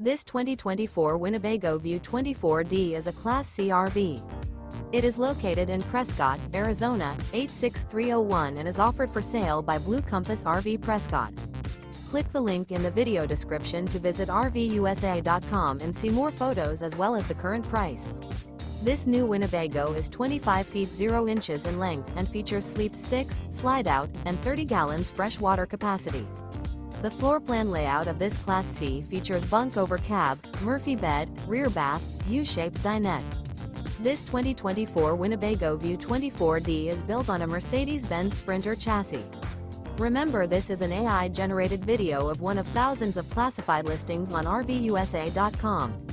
This 2024 Winnebago View 24D is a Class C RV. It is located in Prescott, Arizona, 86301 and is offered for sale by Blue Compass RV Prescott. Click the link in the video description to visit RVUSA.com and see more photos as well as the current price. This new Winnebago is 25 feet 0 inches in length and features sleep 6, slide-out, and 30 gallons fresh water capacity. The floor plan layout of this Class C features bunk over cab, Murphy bed, rear bath, U-shaped dinette. This 2024 Winnebago View 24D is built on a Mercedes Benz Sprinter chassis. Remember, this is an AI-generated video of one of thousands of classified listings on RVUSA.com.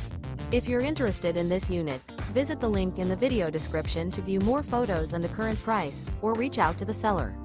If you're interested in this unit, visit the link in the video description to view more photos and the current price, or reach out to the seller.